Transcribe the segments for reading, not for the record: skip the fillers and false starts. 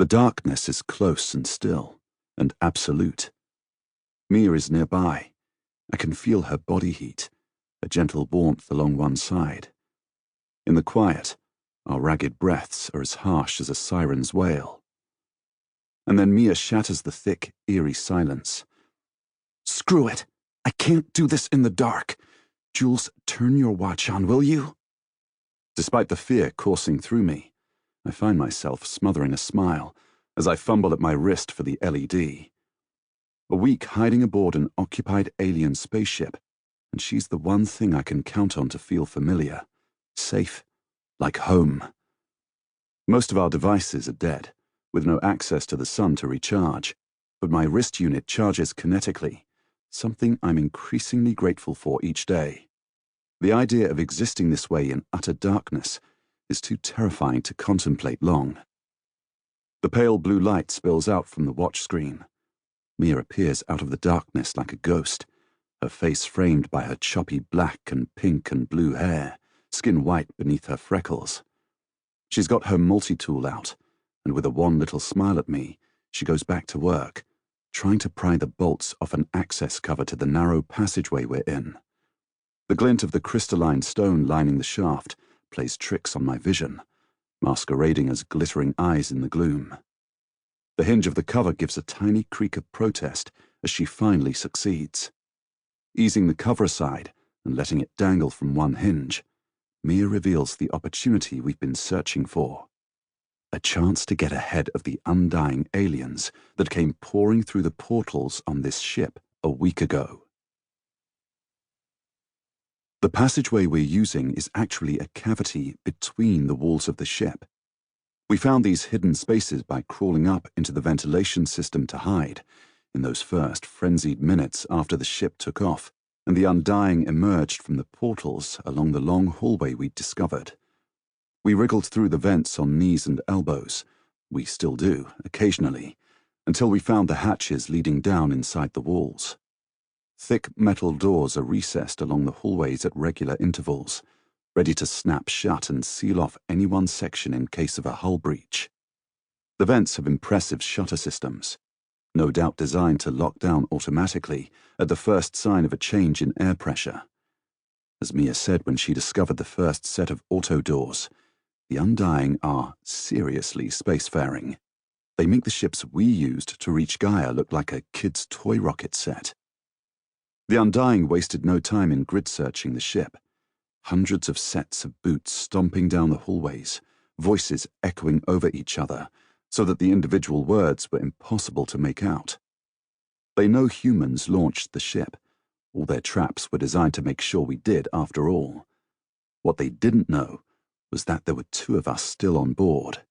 The darkness is close and still, and absolute. Mia is nearby. I can feel her body heat, a gentle warmth along one side. In the quiet, our ragged breaths are as harsh as a siren's wail. And then Mia shatters the thick, eerie silence. "Screw it! I can't do this in the dark! Jules, turn your watch on, will you?" Despite the fear coursing through me, I find myself smothering a smile as I fumble at my wrist for the LED. A week hiding aboard an occupied alien spaceship, and she's the one thing I can count on to feel familiar, safe, like home. Most of our devices are dead, with no access to the sun to recharge, but my wrist unit charges kinetically, something I'm increasingly grateful for each day. The idea of existing this way in utter darkness is too terrifying to contemplate long. The pale blue light spills out from the watch screen. Mia appears out of the darkness like a ghost, her face framed by her choppy black and pink and blue hair, skin white beneath her freckles. She's got her multi-tool out, and with a wan little smile at me, she goes back to work, trying to pry the bolts off an access cover to the narrow passageway we're in. The glint of the crystalline stone lining the shaft plays tricks on my vision, masquerading as glittering eyes in the gloom. The hinge of the cover gives a tiny creak of protest as she finally succeeds. Easing the cover aside and letting it dangle from one hinge, Mia reveals the opportunity we've been searching for. A chance to get ahead of the undying aliens that came pouring through the portals on this ship a week ago. The passageway we're using is actually a cavity between the walls of the ship. We found these hidden spaces by crawling up into the ventilation system to hide, in those first frenzied minutes after the ship took off, and the Undying emerged from the portals along the long hallway we'd discovered. We wriggled through the vents on knees and elbows, we still do, occasionally, until we found the hatches leading down inside the walls. Thick metal doors are recessed along the hallways at regular intervals, ready to snap shut and seal off any one section in case of a hull breach. The vents have impressive shutter systems, no doubt designed to lock down automatically at the first sign of a change in air pressure. As Mia said when she discovered the first set of auto doors, the Undying are seriously spacefaring. They make the ships we used to reach Gaia look like a kid's toy rocket set. The Undying wasted no time in grid-searching the ship. Hundreds of sets of boots stomping down the hallways, voices echoing over each other, so that the individual words were impossible to make out. They know humans launched the ship. All their traps were designed to make sure we did, after all. What they didn't know was that there were two of us still on board.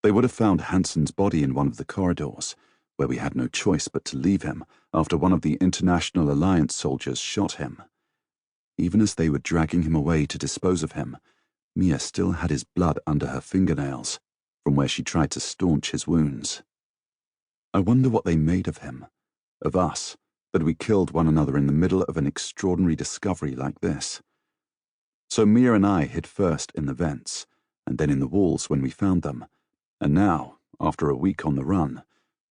They would have found Hansen's body in one of the corridors, where we had no choice but to leave him after one of the International Alliance soldiers shot him. Even as they were dragging him away to dispose of him, Mia still had his blood under her fingernails, from where she tried to staunch his wounds. I wonder what they made of him, of us, that we killed one another in the middle of an extraordinary discovery like this. So Mia and I hid first in the vents, and then in the walls when we found them, and now, after a week on the run,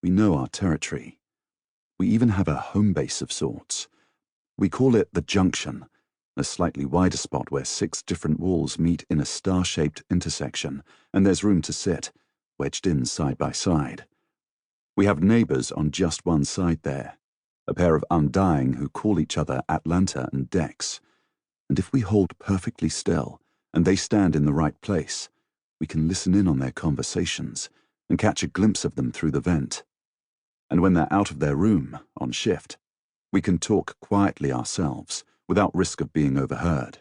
we know our territory. We even have a home base of sorts. We call it the Junction, a slightly wider spot where 6 different walls meet in a star-shaped intersection, and there's room to sit, wedged in side by side. We have neighbors on just one side there, a pair of Undying who call each other Atlanta and Dex. And if we hold perfectly still, and they stand in the right place, we can listen in on their conversations and catch a glimpse of them through the vent. And when they're out of their room, on shift, we can talk quietly ourselves, without risk of being overheard.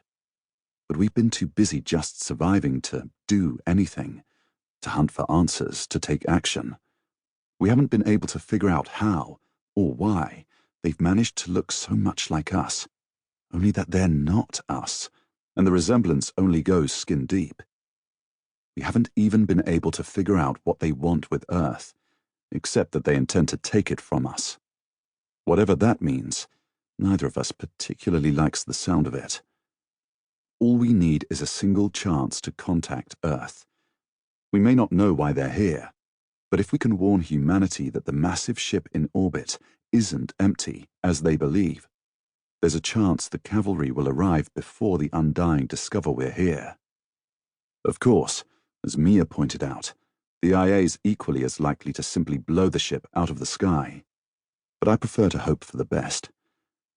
But we've been too busy just surviving to do anything, to hunt for answers, to take action. We haven't been able to figure out how, or why, they've managed to look so much like us, only that they're not us, and the resemblance only goes skin deep. We haven't even been able to figure out what they want with Earth, except that they intend to take it from us. Whatever that means, neither of us particularly likes the sound of it. All we need is a single chance to contact Earth. We may not know why they're here, But if we can warn humanity that the massive ship in orbit isn't empty, as they believe, there's a chance the cavalry will arrive before the Undying discover we're here. Of course, as Mia pointed out, the IA's equally as likely to simply blow the ship out of the sky. But I prefer to hope for the best,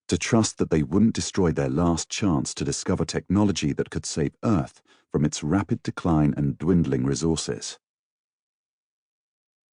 to trust that they wouldn't destroy their last chance to discover technology that could save Earth from its rapid decline and dwindling resources.